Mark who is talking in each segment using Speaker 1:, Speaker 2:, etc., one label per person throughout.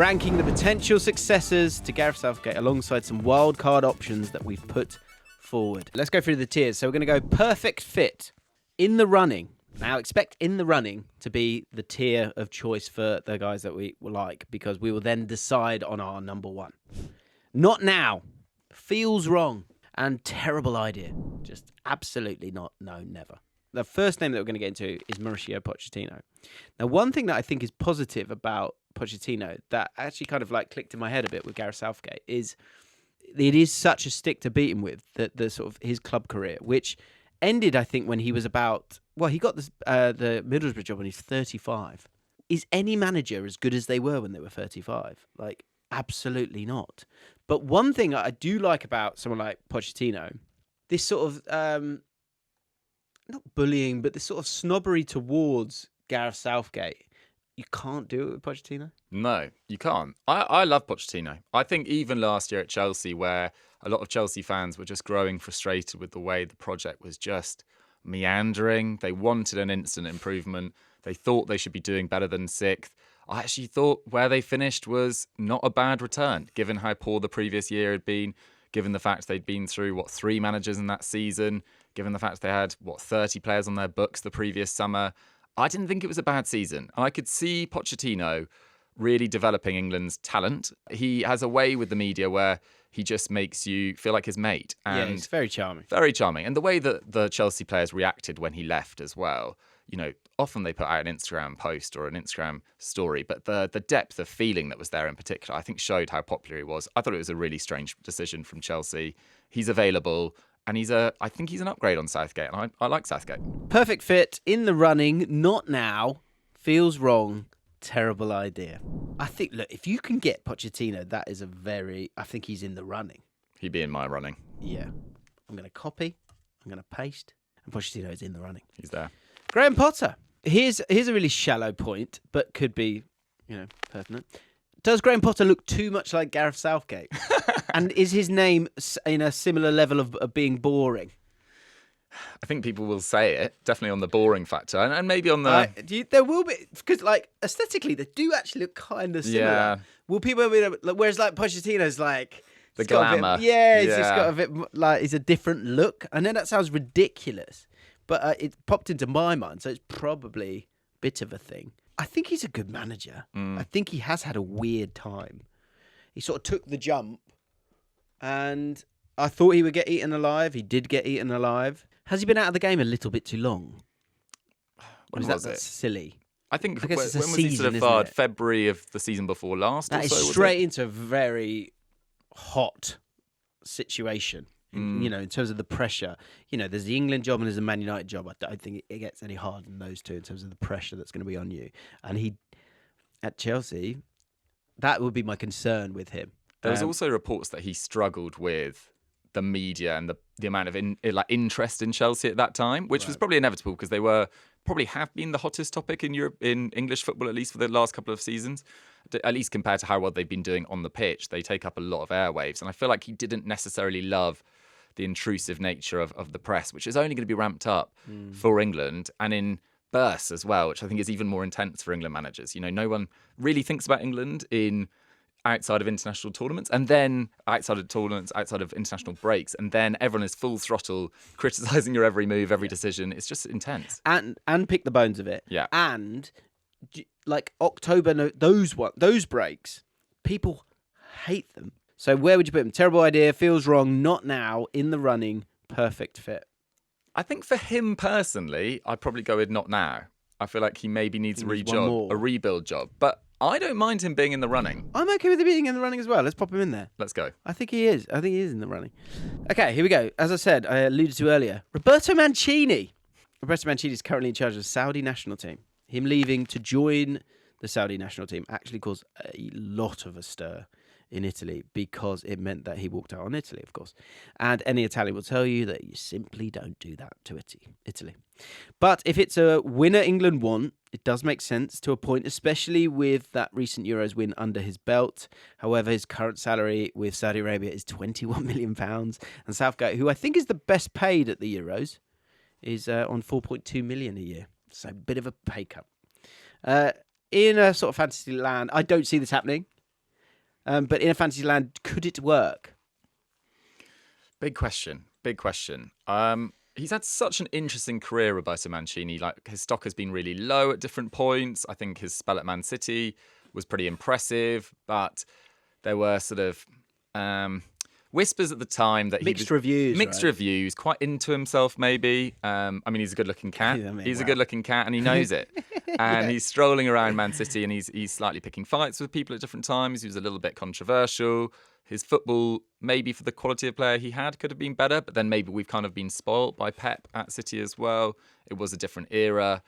Speaker 1: ranking the potential successors to Gareth Southgate alongside some wildcard options that we've put forward. Let's go through the tiers. So we're going to go perfect fit, in the running. Now, expect in the running to be the tier of choice for the guys that we like, because we will then decide on our number one. Not now. Feels wrong. And terrible idea. Just absolutely not. No, never. The first name that we're going to get into is Mauricio Pochettino. Now, one thing that I think is positive about Pochettino that actually kind of like clicked in my head a bit with Gareth Southgate is it is such a stick to beat him with, the sort of his club career, which ended, I think, when he was about... Well, he got the Middlesbrough job when he's 35. Is any manager as good as they were when they were 35? Like, absolutely not. But one thing I do like about someone like Pochettino, this sort of, not bullying, but this sort of snobbery towards Gareth Southgate. You can't do it with Pochettino?
Speaker 2: No, you can't. I love Pochettino. I think even last year at Chelsea, where a lot of Chelsea fans were just growing frustrated with the way the project was just meandering. They wanted an instant improvement. They thought they should be doing better than sixth. I actually thought where they finished was not a bad return, given how poor the previous year had been, given the fact they'd been through, 3 managers in that season, given the fact they had, 30 players on their books the previous summer. I didn't think it was a bad season. And I could see Pochettino really developing England's talent. He has a way with the media where he just makes you feel like his mate. And
Speaker 1: yeah, he's very charming.
Speaker 2: Very charming. And the way that the Chelsea players reacted when he left as well, often they put out an Instagram post or an Instagram story, but the depth of feeling that was there in particular, I think showed how popular he was. I thought it was a really strange decision from Chelsea. He's available. And I think he's an upgrade on Southgate, and I like Southgate.
Speaker 1: Perfect fit, in the running, not now, feels wrong, terrible idea. I think, look, if you can get Pochettino, that is I think he's in the running.
Speaker 2: He'd be in my running.
Speaker 1: Yeah. I'm going to copy, I'm going to paste, and Pochettino is in the running.
Speaker 2: He's there.
Speaker 1: Graham Potter. Here's a really shallow point, but could be, pertinent. Does Graham Potter look too much like Gareth Southgate? And is his name in a similar level of being boring?
Speaker 2: I think people will say it, definitely on the boring factor, and maybe on the...
Speaker 1: there will be, because aesthetically, they do actually look kind of similar.
Speaker 2: Yeah.
Speaker 1: Will people be whereas Pochettino's
Speaker 2: the glamour.
Speaker 1: He's just got a bit, it's a different look. I know that sounds ridiculous, but it popped into my mind, so it's probably a bit of a thing. I think he's a good manager. I think he has had a weird time. He sort of took the jump, and I thought he would get eaten alive. He did get eaten alive. Has he been out of the game a little bit too long?
Speaker 2: When
Speaker 1: was
Speaker 2: it?
Speaker 1: Silly.
Speaker 2: I think
Speaker 1: when
Speaker 2: was he sort of fired? February of the season before last?
Speaker 1: That
Speaker 2: or so,
Speaker 1: is straight into a very hot situation. In terms of the pressure. There's the England job and there's the Man United job. I don't think it gets any harder than those two in terms of the pressure that's going to be on you. And at Chelsea, that would be my concern with him.
Speaker 2: There was also reports that he struggled with the media and the amount of interest in Chelsea at that time, which was probably inevitable because they probably have been the hottest topic in Europe, in English football, at least for the last couple of seasons, at least compared to how well they've been doing on the pitch. They take up a lot of airwaves. And I feel like he didn't necessarily love the intrusive nature of the press, which is only going to be ramped up for England and in bursts as well, which I think is even more intense for England managers. No one really thinks about England outside of international tournaments, and then outside of tournaments, outside of international breaks, and then everyone is full throttle criticising your every move, every decision. It's just intense.
Speaker 1: And pick the bones of it.
Speaker 2: Yeah.
Speaker 1: And October, those breaks, people hate them. So where would you put him? Terrible idea, feels wrong, not now, in the running, perfect fit.
Speaker 2: I think for him personally, I'd probably go with not now. I feel like he maybe needs a rebuild job. But I don't mind him being in the running.
Speaker 1: I'm okay with him being in the running as well. Let's pop him in there.
Speaker 2: Let's go.
Speaker 1: I think he is. In the running. Okay, here we go. As I said, I alluded to earlier, Roberto Mancini. Roberto Mancini is currently in charge of the Saudi national team. Him leaving to join the Saudi national team actually caused a lot of a stir in Italy because it meant that he walked out on Italy, of course. And any Italian will tell you that you simply don't do that to Italy. But if it's a winner England want, it does make sense to a point, especially with that recent Euros win under his belt. However, his current salary with Saudi Arabia is £21 million. And Southgate, who I think is the best paid at the Euros, is on £4.2 million a year. So a bit of a pay cut. In a sort of fantasy land, I don't see this happening. But in a fantasy land, could it work?
Speaker 2: Big question. He's had such an interesting career, Roberto Mancini. Like, his stock has been really low at different points. I think his spell at Man City was pretty impressive, but there were sort of whispers at the time that
Speaker 1: Mixed
Speaker 2: reviews, quite into himself maybe. I mean, he's a good-looking cat. He's a good-looking cat, and he knows it. And he's strolling around Man City, and he's slightly picking fights with people at different times. He was a little bit controversial. His football, maybe for the quality of player he had, could have been better. But then maybe we've kind of been spoilt by Pep at City as well. It was a different era.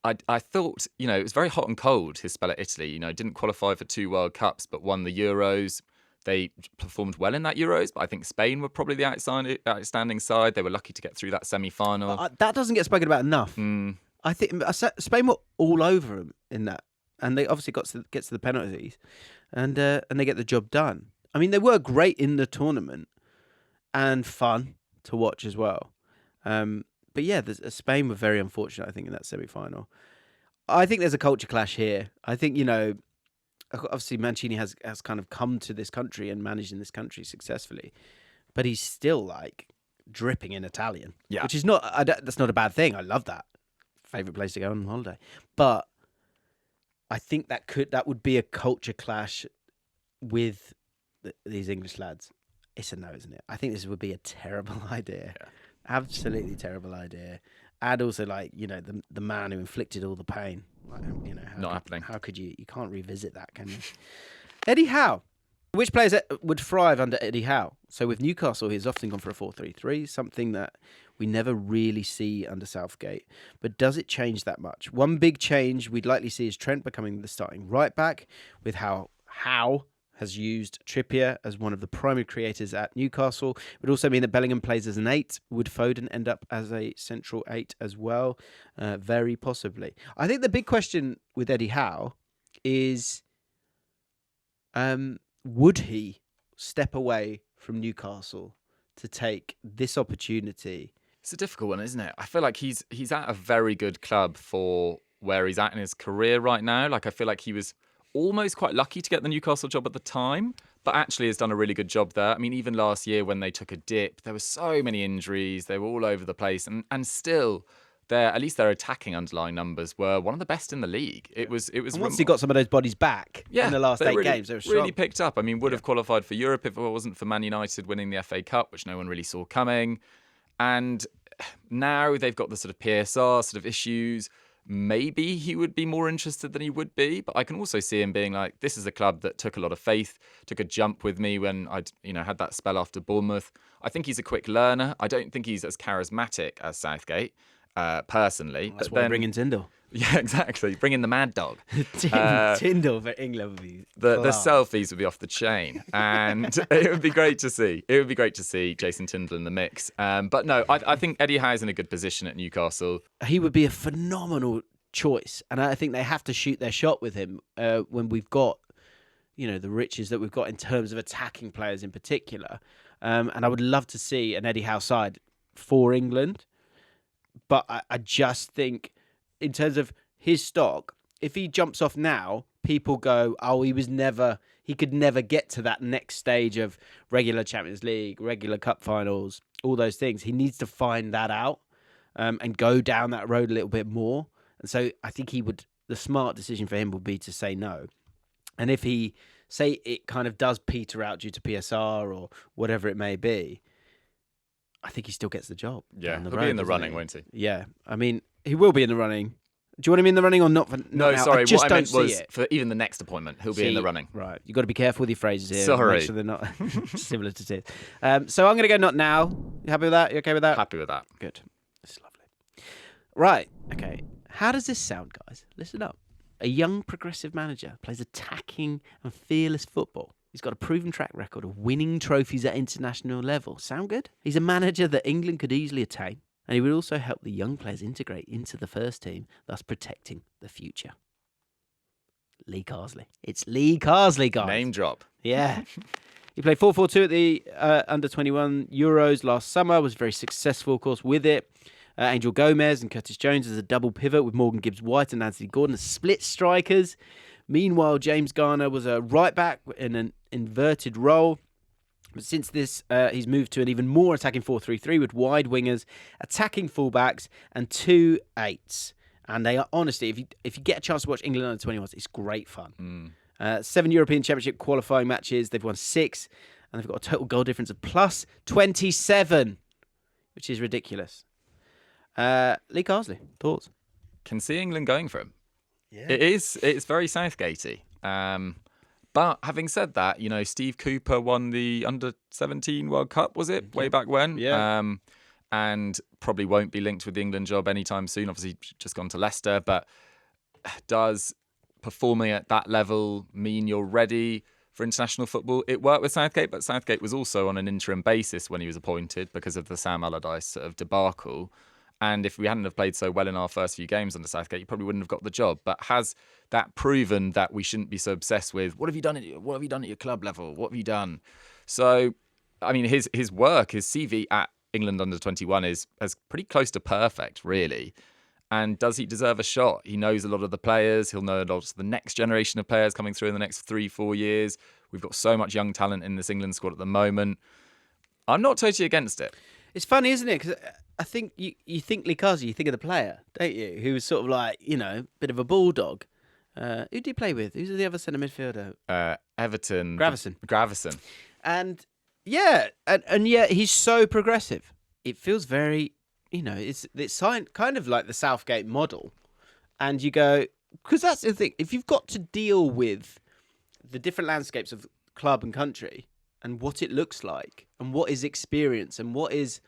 Speaker 2: I thought, it was very hot and cold, his spell at Italy. Didn't qualify for 2 World Cups, but won the Euros. They performed well in that Euros, but I think Spain were probably the outstanding side. They were lucky to get through that semi-final.
Speaker 1: That doesn't get spoken about enough. I think Spain were all over him in that, and they obviously get to the penalties, and they get the job done. I mean, they were great in the tournament and fun to watch as well. But yeah, Spain were very unfortunate, I think, in that semi-final. I think there's a culture clash here. I think, obviously Mancini has kind of come to this country and managed in this country successfully, but he's still like dripping in Italian, which is that's not a bad thing. I love that. Favorite place to go on holiday. But I think that would be a culture clash with these English lads. It's a no, isn't it? I think this would be a terrible idea. Yeah. Absolutely terrible idea. And also, the man who inflicted all the pain.
Speaker 2: Not happening.
Speaker 1: How could you? You can't revisit that, can you? Eddie Howe. Which players would thrive under Eddie Howe? So with Newcastle, he's often gone for a 4-3-3, something that we never really see under Southgate. But does it change that much? One big change we'd likely see is Trent becoming the starting right back, with how Howe has used Trippier as one of the primary creators at Newcastle. It would also mean that Bellingham plays as an 8. Would Foden end up as a central 8 as well? Very possibly. I think the big question with Eddie Howe is, would he step away from Newcastle to take this opportunity?
Speaker 2: It's a difficult one, isn't it? I feel like he's at a very good club for where he's at in his career right now. Like, I feel like he was almost quite lucky to get the Newcastle job at the time, but actually has done a really good job there. I mean, even last year when they took a dip, there were so many injuries. They were all over the place, and still, at least their attacking underlying numbers were one of the best in the league. It was. And
Speaker 1: once he got some of those bodies back in the last 8 games, they were strong.
Speaker 2: Really picked up. I mean, would have qualified for Europe if it wasn't for Man United winning the FA Cup, which no one really saw coming. And now they've got the sort of PSR sort of issues. Maybe he would be more interested than he would be, but I can also see him being like, this is a club that took a lot of faith, took a jump with me when I'd had that spell after Bournemouth. I think he's a quick learner. I don't think he's as charismatic as Southgate, personally.
Speaker 1: That's why bring in Tyndall.
Speaker 2: Yeah, exactly. Bring in the mad dog.
Speaker 1: Tyndall for England would be
Speaker 2: the selfies would be off the chain, and it would be great to see. It would be great to see Jason Tyndall in the mix. But no, I think Eddie Howe's in a good position at Newcastle.
Speaker 1: He would be a phenomenal choice, and I think they have to shoot their shot with him when we've got, the riches that we've got in terms of attacking players in particular. And I would love to see an Eddie Howe side for England, but I just think, in terms of his stock, if he jumps off now, people go, oh, he could never get to that next stage of regular Champions League, regular cup finals, all those things. He needs to find that out and go down that road a little bit more. And so I think the smart decision for him would be to say no. And if he, say it kind of does peter out due to PSR or whatever it may be, I think he still gets the job.
Speaker 2: Yeah, he'll be in the running, won't he?
Speaker 1: Yeah, I mean, he will be in the running. Do you want him in the running or not?
Speaker 2: No, sorry.
Speaker 1: What
Speaker 2: I meant was for even the next appointment, he'll be in the running.
Speaker 1: Right. You've got to be careful with your phrases here.
Speaker 2: Sorry.
Speaker 1: Make sure they're not similar to Tiz. So I'm going to go not now. You happy with that? You okay with that?
Speaker 2: Happy with that.
Speaker 1: Good. This is lovely. Right. Okay. How does this sound, guys? Listen up. A young progressive manager plays attacking and fearless football. He's got a proven track record of winning trophies at international level. Sound good? He's a manager that England could easily attain. And he would also help the young players integrate into the first team, thus protecting the future. Lee Carsley. It's Lee Carsley, guys.
Speaker 2: Name drop.
Speaker 1: Yeah. He played 4-4-2 at the Under-21 Euros last summer, was very successful, of course, with it. Angel Gomez and Curtis Jones as a double pivot with Morgan Gibbs-White and Anthony Gordon as split strikers. Meanwhile, James Garner was a right back in an inverted role. But since this, he's moved to an even more attacking 4-3-3 with wide wingers, attacking fullbacks, and 2 8s. And they are, honestly, if you get a chance to watch England under 21s, it's great fun. 7 European Championship qualifying matches. They've won 6, and they've got a total goal difference of plus 27, which is ridiculous. Lee Carsley, thoughts?
Speaker 2: Can see England going for him.
Speaker 1: Yeah.
Speaker 2: It's very Southgatey. But having said that, Steve Cooper won the Under-17 World Cup, was it? Way back when?
Speaker 1: Yeah.
Speaker 2: And probably won't be linked with the England job anytime soon. Obviously, just gone to Leicester. But does performing at that level mean you're ready for international football? It worked with Southgate, but Southgate was also on an interim basis when he was appointed because of the Sam Allardyce sort of debacle. And if we hadn't have played so well in our first few games under Southgate, you probably wouldn't have got the job. But has that proven that we shouldn't be so obsessed with what have you done at your club level? What have you done? So, I mean, his work, his CV at England under 21 is pretty close to perfect, really. And does he deserve a shot? He knows a lot of the players. He'll know a lot of the next generation of players coming through in the next 3-4 years. We've got so much young talent in this England squad at the moment. I'm not totally against it.
Speaker 1: It's funny, isn't it? Because I think you think Lee Carsley, you think of the player, don't you? Who was sort of like, bit of a bulldog. Who did he play with? Who's the other centre midfielder?
Speaker 2: Everton.
Speaker 1: Gravesen. And yeah, and yet he's so progressive. It feels very, it's kind of like the Southgate model. And you go, because that's the thing. If you've got to deal with the different landscapes of club and country and what it looks like and what is experience and what is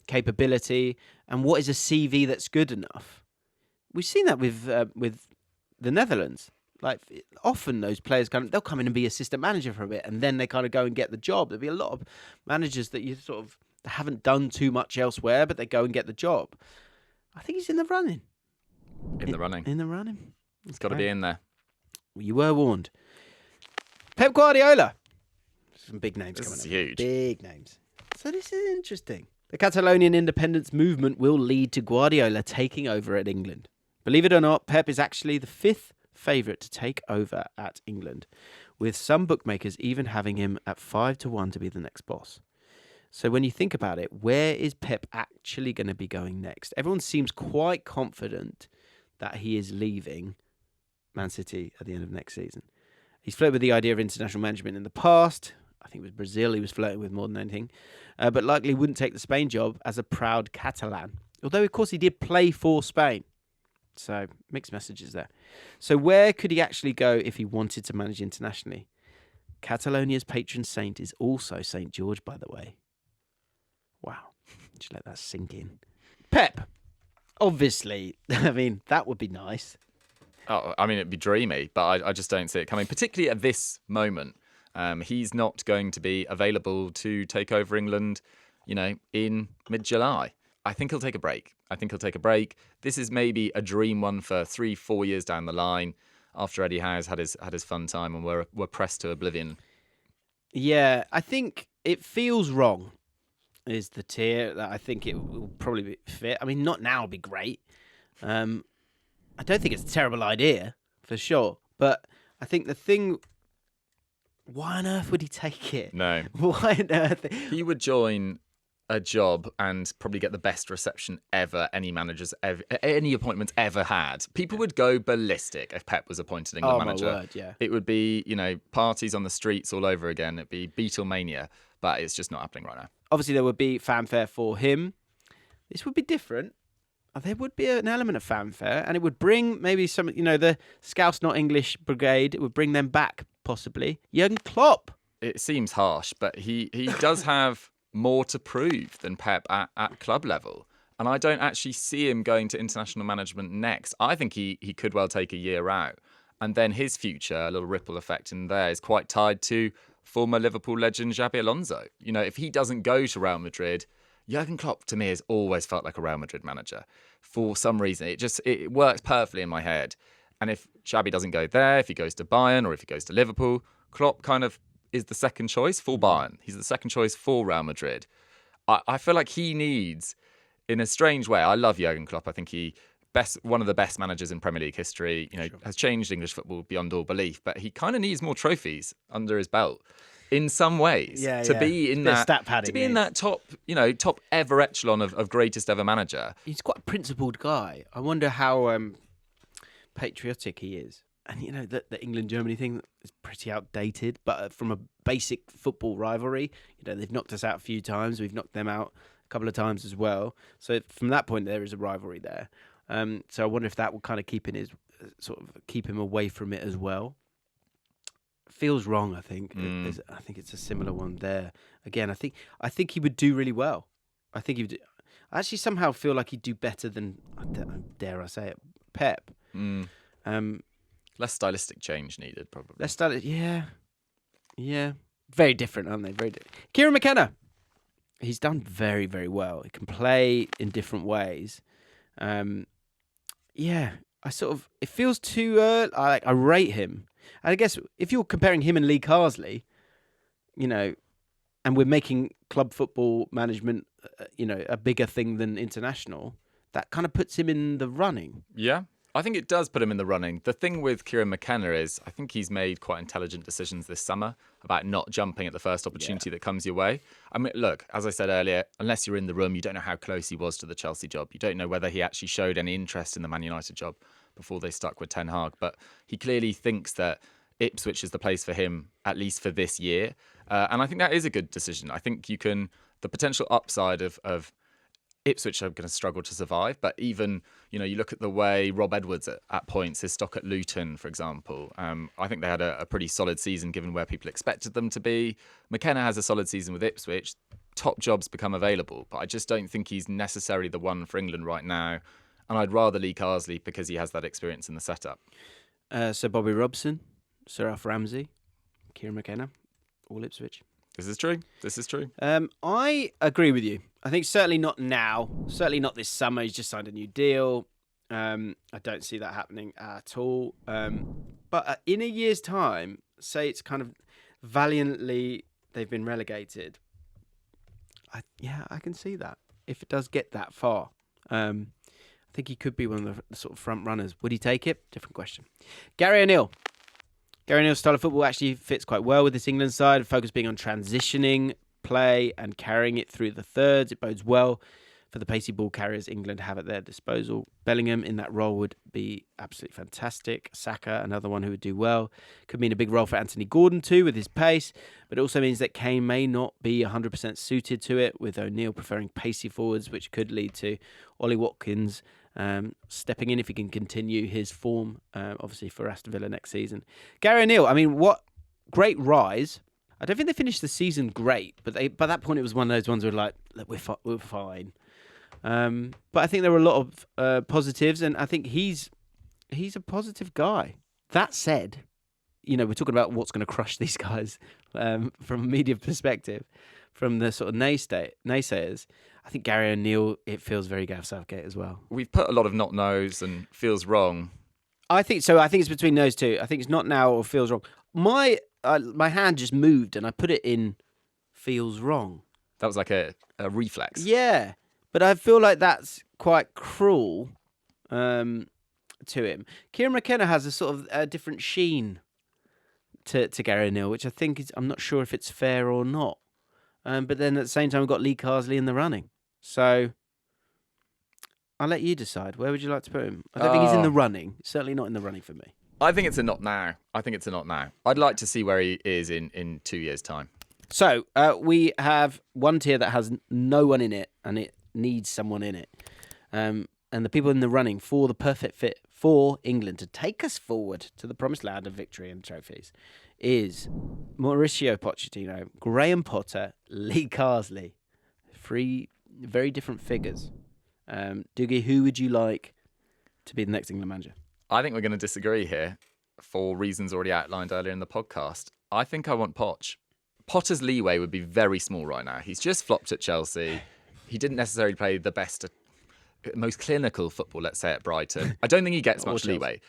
Speaker 1: capability and what is a CV that's good enough. We've seen that with the Netherlands. Like often those players they'll come in and be assistant manager for a bit and then they kind of go and get the job. There'll be a lot of managers that you sort of haven't done too much elsewhere, but they go and get the job. I think he's in the running.
Speaker 2: In the running. It's got to be in there.
Speaker 1: You were warned. Pep Guardiola. Some big names coming up.
Speaker 2: This is huge.
Speaker 1: Big names. So this is interesting. The Catalonian independence movement will lead to Guardiola taking over at England. Believe it or not, Pep is actually the 5th favourite to take over at England, with some bookmakers even having him at 5-1 to be the next boss. So when you think about it, where is Pep actually going to be going next? Everyone seems quite confident that he is leaving Man City at the end of next season. He's flirted with the idea of international management in the past. I think it was Brazil he was flirting with more than anything, but likely wouldn't take the Spain job as a proud Catalan. Although, of course, he did play for Spain. So, mixed messages there. So, where could he actually go if he wanted to manage internationally? Catalonia's patron saint is also St. George, by the way. Wow. Just let that sink in. Pep. Obviously. I mean, that would be nice.
Speaker 2: Oh, I mean, it'd be dreamy, but I just don't see it coming, particularly at this moment. He's not going to be available to take over England, in mid-July. I think he'll take a break. This is maybe a dream one for 3-4 years down the line after Eddie Howe's had his fun time and we're pressed to oblivion.
Speaker 1: Yeah, I think it feels wrong is the tier that I think it will probably fit. I mean, not now would be great. I don't think it's a terrible idea, for sure. But I think the thing... Why on earth would he take it?
Speaker 2: No.
Speaker 1: Why on earth?
Speaker 2: He would join a job and probably get the best reception ever any appointment ever had. People would go ballistic if Pep was appointed England manager.
Speaker 1: My word, yeah.
Speaker 2: It would be, parties on the streets all over again. It'd be Beatlemania, but it's just not happening right now.
Speaker 1: Obviously, there would be fanfare for him. This would be different. There would be an element of fanfare, and it would bring maybe some, the Scouse Not English Brigade. It would bring them back, possibly. Jurgen Klopp.
Speaker 2: It seems harsh, but he does have more to prove than Pep at club level. And I don't actually see him going to international management next. I think he could well take a year out. And then his future, a little ripple effect in there, is quite tied to former Liverpool legend Xabi Alonso. If he doesn't go to Real Madrid, Jurgen Klopp to me has always felt like a Real Madrid manager. For some reason, it works perfectly in my head. And if Xabi doesn't go there, if he goes to Bayern or if he goes to Liverpool, Klopp kind of is the second choice for Bayern. He's the second choice for Real Madrid. I feel like he needs, in a strange way, I love Jurgen Klopp. I think he one of the best managers in Premier League history. Has changed English football beyond all belief. But he kind of needs more trophies under his belt in some ways be in that
Speaker 1: stat padding,
Speaker 2: to be in that top ever echelon of greatest ever manager.
Speaker 1: He's quite a principled guy. I wonder how patriotic he is. And the England-Germany thing is pretty outdated, but from a basic football rivalry, they've knocked us out a few times. We've knocked them out a couple of times as well. So from that point, there is a rivalry there. So I wonder if that will kind of keep him away from it as well. Feels wrong, I think. I think it's a similar one there. Again, I think he would do really well. I think he would. I actually somehow feel like he'd do better than, dare I say it, Pep.
Speaker 2: Less stylistic change needed, probably.
Speaker 1: Less stylistic, yeah. Very different, aren't they? Very different. Kieran McKenna. He's done very, very well. He can play in different ways. It feels too early. I rate him. And I guess if you're comparing him and Lee Carsley, and we're making club football management, a bigger thing than international, that kind of puts him in the running.
Speaker 2: Yeah. I think it does put him in the running. The thing with Kieran McKenna is I think he's made quite intelligent decisions this summer about not jumping at the first opportunity that comes your way. I mean, look, as I said earlier, unless you're in the room, you don't know how close he was to the Chelsea job. You don't know whether he actually showed any interest in the Man United job before they stuck with Ten Hag. But he clearly thinks that Ipswich is the place for him, at least for this year. And I think that is a good decision. I think the potential upside of Ipswich are going to struggle to survive, but even, you look at the way Rob Edwards at points, his stock at Luton, for example, I think they had a pretty solid season given where people expected them to be. McKenna has a solid season with Ipswich. Top jobs become available, but I just don't think he's necessarily the one for England right now. And I'd rather Lee Carsley because he has that experience in the setup.
Speaker 1: So Bobby Robson, Sir Alf Ramsey, Kieran McKenna, all Ipswich.
Speaker 2: This is true.
Speaker 1: I agree with you. I think certainly not now. Certainly not this summer. He's just signed a new deal. I don't see that happening at all. But in a year's time, say it's kind of valiantly they've been relegated. I can see that. If it does get that far. I think he could be one of the sort of front runners. Would he take it? Different question. Gary O'Neill. Gary O'Neill's style of football actually fits quite well with this England side, focus being on transitioning play and carrying it through the thirds. It bodes well for the pacey ball carriers England have at their disposal. Bellingham in that role would be absolutely fantastic. Saka, another one who would do well. Could mean a big role for Anthony Gordon too with his pace, but it also means that Kane may not be 100% suited to it, with O'Neill preferring pacey forwards, which could lead to Ollie Watkins stepping in if he can continue his form, obviously for Aston Villa next season. Gary O'Neill, I mean, what great rise. I don't think they finished the season great, but by that point it was one of those ones where look, we're fine. But I think there were a lot of positives, and I think he's a positive guy. That said, we're talking about what's going to crush these guys from a media perspective, from the sort of naysayers. I think Gary O'Neill, it feels very Gareth Southgate as well.
Speaker 2: We've put a lot of not knows and feels wrong.
Speaker 1: I think so. I think it's between those two. I think it's not now or feels wrong. My hand just moved and I put it in feels wrong.
Speaker 2: That was like a reflex.
Speaker 1: Yeah, but I feel like that's quite cruel to him. Kieran McKenna has a sort of a different sheen to Gary O'Neill, which I think I'm not sure if it's fair or not. But then at the same time, we've got Lee Carsley in the running. So I'll let you decide. Where would you like to put him? I don't think he's in the running. Certainly not in the running for me.
Speaker 2: I think it's a not now. I'd like to see where he is in 2 years' time.
Speaker 1: So we have one tier that has no one in it, and it needs someone in it. And the people in the running for the perfect fit for England to take us forward to the promised land of victory and trophies is Mauricio Pochettino, Graham Potter, Lee Carsley. 3 very different figures. Doogie, who would you like to be the next England manager?
Speaker 2: I think we're going to disagree here for reasons already outlined earlier in the podcast. I think I want Poch. Potter's leeway would be very small right now. He's just flopped at Chelsea. He didn't necessarily play the best, most clinical football, let's say, at Brighton. I don't think he gets much leeway.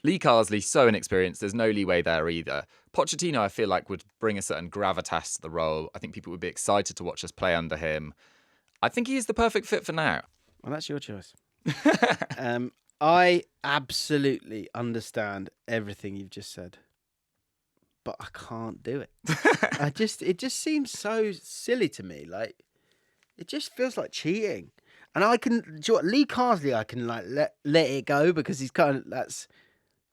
Speaker 2: Lee Carsley, so inexperienced. There's no leeway there either. Pochettino, I feel like, would bring a certain gravitas to the role. I think people would be excited to watch us play under him. I think he is the perfect fit for now.
Speaker 1: Well, that's your choice. I absolutely understand everything you've just said, but I can't do it. It just seems so silly to me. Like, it just feels like cheating. And I can, do you know what, Lee Carsley, I can like let it go because he's kind of,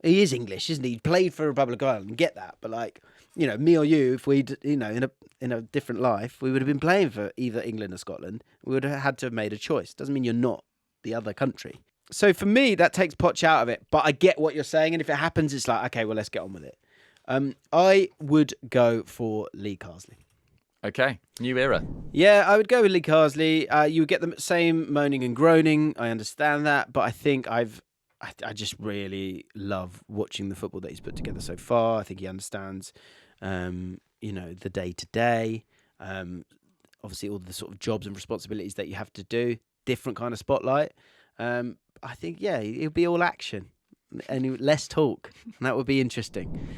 Speaker 1: he is English, isn't he? He played for Republic of Ireland, get that. But like, you know, me or you, if we'd, you know, in a different life, we would have been playing for either England or Scotland. We would have had to have made a choice. Doesn't mean you're not the other country. So for me, that takes Poch out of it. But I get what you're saying, and if it happens, it's like, okay, well, let's get on with it. I would go for Lee Carsley.
Speaker 2: Okay, new era.
Speaker 1: Yeah, I would go with Lee Carsley. You would get the same moaning and groaning. I understand that, but I think I just really love watching the football that he's put together so far. I think he understands, you know, the day to day. Obviously, all the sort of jobs and responsibilities that you have to do. Different kind of spotlight. I think, yeah, it'll be all action and less talk. And that would be interesting.